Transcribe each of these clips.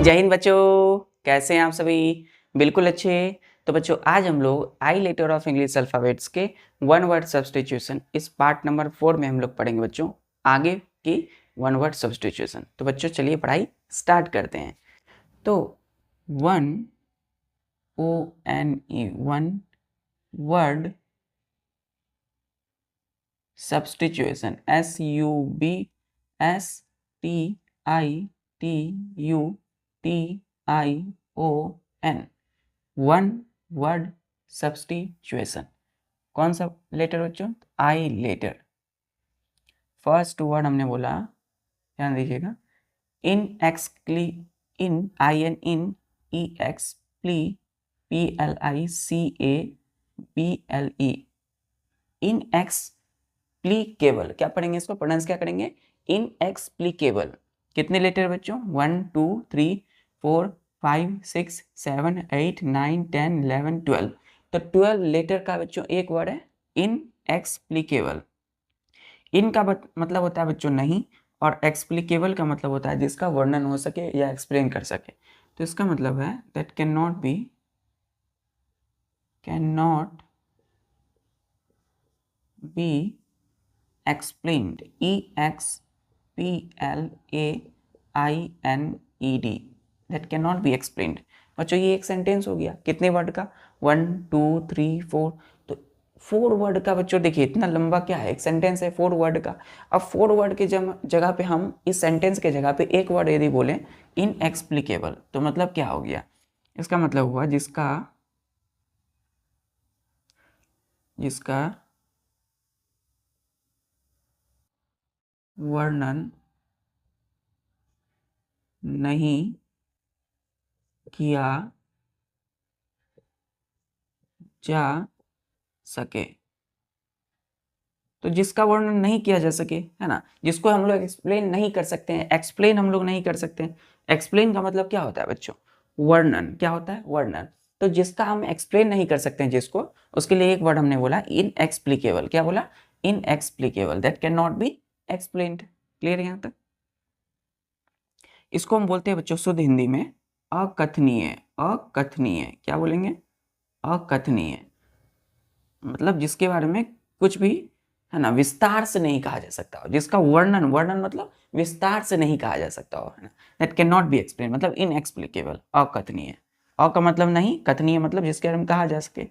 जय हिंद बच्चों, कैसे हैं आप सभी? बिल्कुल अच्छे। तो बच्चों आज हम लोग आई लेटर ऑफ इंग्लिश अल्फ़ाबेट्स के वन वर्ड सब्स्टिट्यूशन इस पार्ट नंबर 4 में हम लोग पढ़ेंगे बच्चों आगे की वन वर्ड सब्स्टिट्यूशन। तो बच्चों चलिए पढ़ाई स्टार्ट करते हैं। तो one ONE one word substitution SUBSTITUTION one word substitution. कौन सा लेटर बच्चों? आई लेटर। फर्स्ट वर्ड हमने बोला, ध्यान दीजिएगा, इन एक्सक्ली, इन इन ई एक्स प्ली PLICABLE इन एक्सप्लीकेबल। क्या पढ़ेंगे इसको? प्रोनाउंस क्या करेंगे? इन एक्सप्लीकेबल। कितने लेटर बच्चों? 1 2 3 4 5 6 7 8 9 10 11 12। तो 12 लेटर का बच्चों एक वर्ड है इन एक्सप्लीकेबल। इन का मतलब होता है बच्चों नहीं, और एक्सप्लीकेबल का मतलब होता है जिसका वर्णन हो सके या एक्सप्लेन कर सके। तो इसका मतलब है that can not B explained EXPLAINED that cannot be explained। बच्चों ये एक सेंटेंस हो गया कितने वर्ड का? 1 2 3 4। तो 4 वर्ड का बच्चों देखिए इतना लंबा क्या है, एक सेंटेंस है 4 वर्ड का। अब 4 वर्ड के जगह पे हम इस सेंटेंस के जगह पे एक वर्ड यदि बोलें इनएक्सप्लिकेबल, तो मतलब क्या हो गया? इसका मतलब हुआ जिसका वर्णन नहीं किया जा सके। तो जिसका वर्णन नहीं किया जा सके, है ना, जिसको हम लोग एक्सप्लेन नहीं कर सकते हैं, एक्सप्लेन हम लोग नहीं कर सकते हैं। एक्सप्लेन का मतलब क्या होता है बच्चों? वर्णन। क्या होता है? वर्णन। तो जिसका हम एक्सप्लेन नहीं कर सकते हैं जिसको, उसके लिए एक वर्ड हमने बोला इनएक्सप्लिकेबल। क्या बोला? Inexplicable, that can not be explained. Clear यहां तक? इसको हम बोलते हैं बच्चों शुद्ध हिंदी में अकथनीय। अकथनीय। क्या बोलेंगे? अकथनीय। मतलब जिसके बारे में कुछ भी, है ना, विस्तार से नहीं कहा जा सकता हो, जिसका वर्णन, वर्णन मतलब विस्तार से नहीं कहा जा सकता हो, है ना। That can not B explain मतलब इनएक्सप्लिकेबल, अकथनीय। अ का मतलब नहीं, कथनीय मतलब जिसके बारे में कहा जा सके।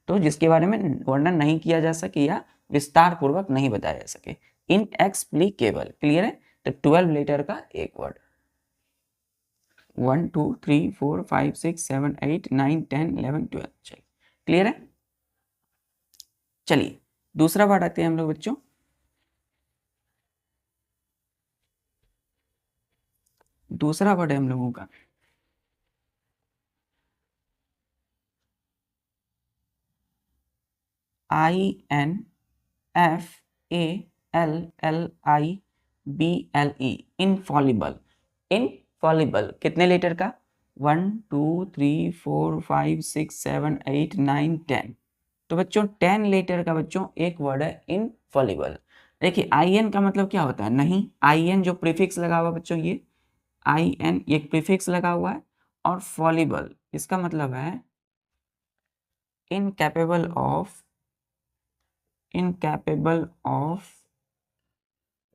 तो जिसके बारे में वर्णन नहीं किया जा सके या विस्तार पूर्वक नहीं बताया जा सके, इनएक्सप्लिकेबल। क्लियर है? तो 12 लेटर का एक वर्ड। 1 2 3 4 5 6 7 8 9 10 11 12। चलिए क्लियर है? चलिए दूसरा वर्ड आते हैं हम लोग बच्चों। दूसरा वर्ड है हम लोगों का INFALLIBLE इनफॉलिबल। इनफॉलिबल कितने लेटर का? 1 2 3 4 5 6 7 8 9 10। तो बच्चों 10 लेटर का बच्चों एक वर्ड है इनफॉलिबल। देखिए IN का मतलब क्या होता है? नहीं। IN जो प्रीफिक्स लगा हुआ बच्चों, ये IN एक प्रीफिक्स लगा हुआ है, और फॉलिबल इसका मतलब है incapable of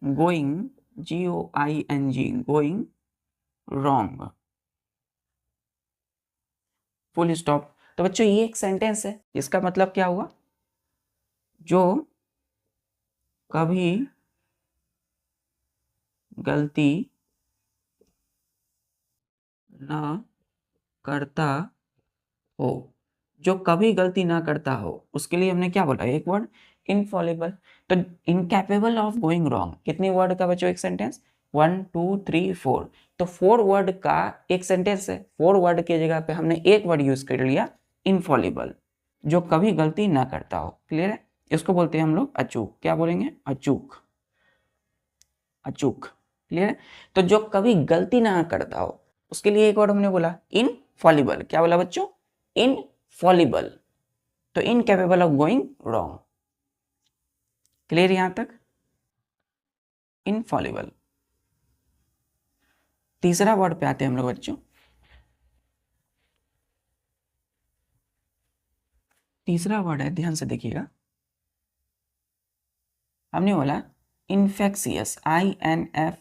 going, going wrong, full stop. तो बच्चों ये एक सेंटेंस है, इसका मतलब क्या हुआ? जो कभी गलती न करता हो, जो कभी गलती ना करता हो, उसके लिए हमने क्या बोला? एक वर्ड इनफॉलिबल। तो इनकैपेबल ऑफ गोइंग रॉन्ग कितनी वर्ड का बच्चों एक सेंटेंस? 1 2 3 4। तो 4 वर्ड का एक सेंटेंस है। 4 वर्ड की जगह पे हमने एक वर्ड यूज कर लिया इनफॉलिबल, जो कभी गलती ना करता हो। क्लियर है? इसको बोलते हैं हम लोग अचूक। क्या बोलेंगे? अचूक। अचूक। क्लियर है? तो जो कभी गलती ना करता हो, उसके लिए एक वर्ड हमने बोला इनफॉलिबल। क्या बोला बच्चों? इनफॉलिबल। तो incapable of going wrong. Clear यहां तक? इनफॉलिबल। तीसरा वर्ड पे आते हैं हम लोग बच्चों, तीसरा वर्ड है, ध्यान से देखिएगा, हमने बोला इन्फेक्शियस, INFECTIOUS,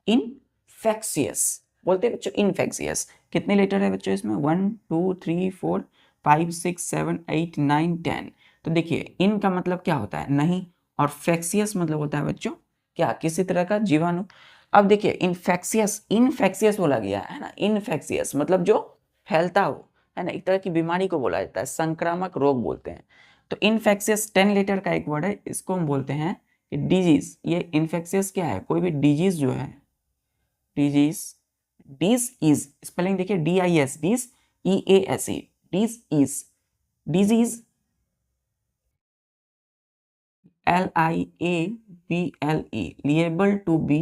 इनफेक्शियस बोलते हैं बच्चों, इनफेक्शियस। कितने लेटर है बच्चों इसमें? 1 2 3 4 5 6 7 8 9 10। तो देखिए इन का मतलब क्या होता है? नहीं, और फेक्सियस मतलब होता है बच्चों क्या? किसी तरह का जीवाणु। अब देखिए इन्फेक्शियस, इनफेक्शियस बोला गया है ना, इनफेक्शियस मतलब जो फैलता हो, है ना, एक तरह की बीमारी को बोला जाता है, संक्रामक रोग बोलते हैं। तो इनफेक्शियस 10 लेटर का एक वर्ड है, इसको हम बोलते हैं कि डिजीज। ये इन्फेक्शियस क्या है? कोई भी डिजीज जो है, डिजीज, डिस इज, स्पेलिंग देखिए DIS, dis EASE, dis ease, disease LIABLE, liable to be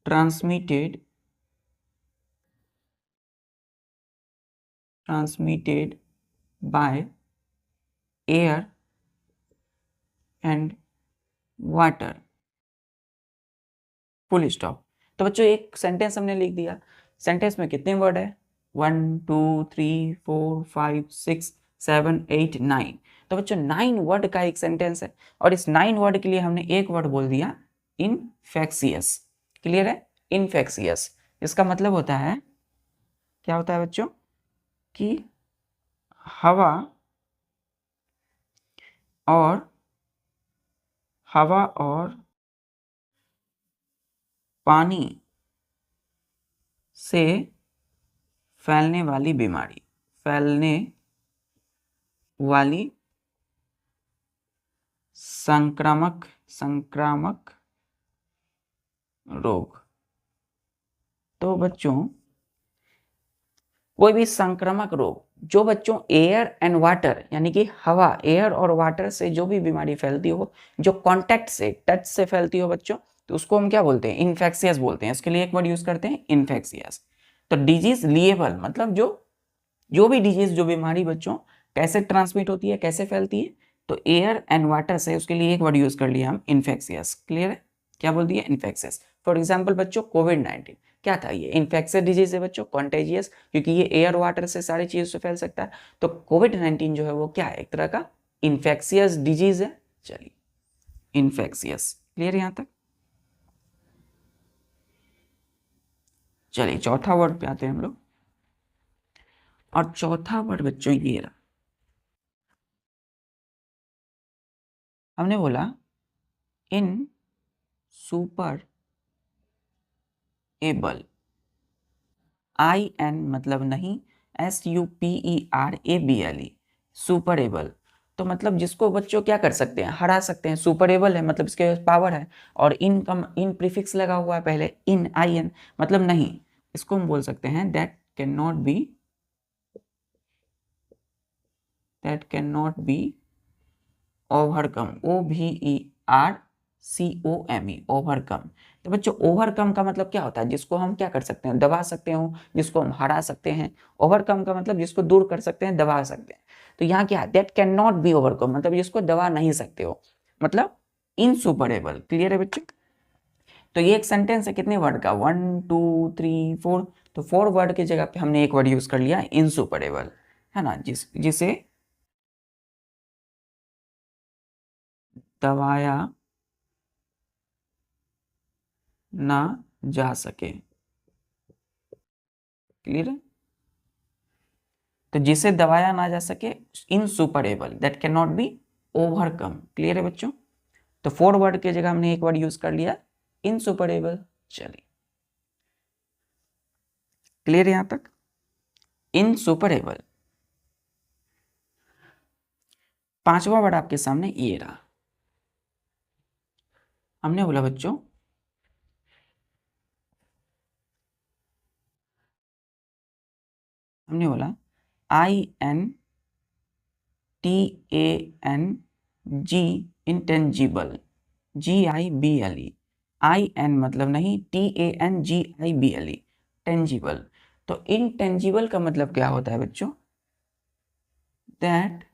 transmitted by air and water, full stop. तो बच्चों एक सेंटेंस हमने लिख दिया। सेंटेंस में कितने वर्ड है? 1 2 3 4 5 6 7 8 9। तो बच्चों 9 वर्ड का एक सेंटेंस है, और इस 9 वर्ड के लिए हमने एक वर्ड बोल दिया इनफेक्शियस। क्लियर है? इनफेक्शियस, इसका मतलब होता है, क्या होता है बच्चों, कि हवा और हवा और पानी से फैलने वाली बीमारी, फैलने वाली संक्रामक रोग। तो बच्चों कोई भी संक्रामक रोग जो बच्चों एयर एंड वाटर, यानी कि हवा, एयर और वाटर से जो भी बीमारी फैलती हो, जो कांटेक्ट से, टच से फैलती हो बच्चों, तो उसको हम क्या बोलते हैं? इन्फेक्शियस बोलते हैं। इसके लिए एक वर्ड यूज करते हैं इन्फेक्शियस। तो डिजीज लिएबल मतलब जो भी डिजीज, जो बीमारी बच्चों कैसे ट्रांसमिट होती है, कैसे फैलती है, तो एयर एंड वाटर से, उसके लिए एक वर्ड यूज कर लिया हम इन्फेक्शियस। क्लियर है? क्या बोल दिया? इन्फेक्शियस। फॉर एग्जाम्पल बच्चों कोविड-19 क्या था? ये इन्फेक्शियस डिजीज है बच्चों, कॉन्टेजियस, क्योंकि ये एयर वाटर से सारी चीजों से फैल सकता है। तो कोविड-19 जो है वो क्या है? एक तरह का इन्फेक्शियस डिजीज है। चलिए, इन्फेक्शियस क्लियर यहां तक। चलिए चौथा वर्ड पे आते हैं हम लोग, और चौथा वर्ड बच्चों ये रहा, हमने बोला इन सुपर एबल, IN मतलब नहीं, SUPERABLE, सुपर एबल। तो मतलब जिसको बच्चों क्या कर सकते हैं? हरा सकते हैं। सुपर एबल है मतलब इसके पावर है, और इन का इन प्रीफिक्स लगा हुआ है पहले, इन IN मतलब नहीं। इसको हम बोल सकते हैं that can not be overcome, OVERCOME, overcome. तो बच्चों ओवरकम का मतलब क्या होता है? जिसको हम क्या कर सकते हैं? दबा सकते हो, जिसको हम हरा सकते हैं। ओवरकम का मतलब जिसको दूर कर सकते हैं, दबा सकते हैं। तो यहाँ क्या है? That can not be overcome मतलब जिसको दबा नहीं सकते हो, मतलब इनसुपरेबल। क्लियर है बच्चों? तो ये एक सेंटेंस है कितने वर्ड का? 1 2 3 4। तो 4 वर्ड की जगह पे हमने एक वर्ड यूज कर लिया इनसुपरेबल, है ना, जिसे दबाया ना जा सके। क्लियर है? तो जिसे दबाया ना जा सके, insuperable, that can not be overcome. Clear है बच्चों? तो 4 वर्ड की जगह हमने एक वर्ड यूज कर लिया इनसुपरेबल। चलिए क्लियर है यहां तक? इनसुपरेबल। पांचवा वर्ड आपके सामने ये रहा, हमने बोला बच्चों INTANG, इंटेंजिबल, GIBLE, IN मतलब नहीं, TANGIBLE, टेंजिबल। तो इनटेंजिबल का मतलब क्या होता है बच्चों? That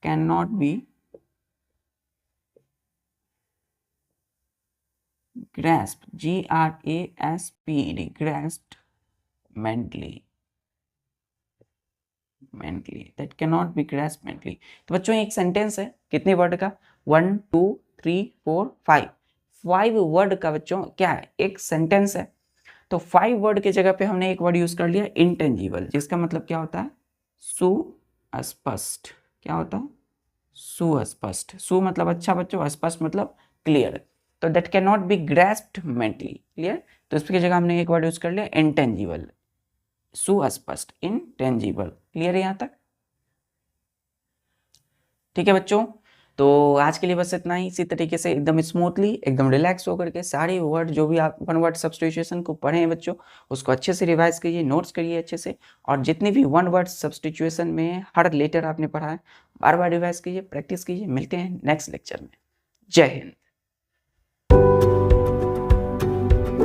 can not B grasp, GRASPED, ग्रेस्प्ड, mentally, that cannot be grasped mentally। तो बच्चों एक सेंटेंस है कितने वर्ड का, 1 2 3 4 5 वर्ड का बच्चों क्या है, एक सेंटेंस है। तो 5 वर्ड के जगह पे हमने एक वर्ड यूज कर लिया इंटेंजिबल, जिसका मतलब क्या होता है, सुस्पष्ट। क्या होता है, सुस्पष्ट। सु मतलब अच्छा बच्चों, स्पष्ट मतलब क्लियर। तो that can not be grasped mentally, clear. तो इसकी जगह हमने एक वर्ड यूज कर लिया इंटेंजिबल, सुस्पष्ट, इनटेंजिबल। क्लियर है यहाँ तक, ठीक है बच्चों। तो आज के लिए बस इतना ही। इसी तरीके से एकदम स्मूथली, एकदम रिलैक्स होकर के सारे वर्ड जो भी आप वन वर्ड सब्स्टिट्यूशन को पढ़े हैं बच्चों, उसको अच्छे से रिवाइज करिए, नोट्स करिए अच्छे से। और जितने भी वन वर्ड सब्स्टिट्यूशन में हर लेटर आपने पढ़ा है, बार बार रिवाइज कीजिए, प्रैक्टिस कीजिए। मिलते हैं नेक्स्ट लेक्चर में। जय हिंद।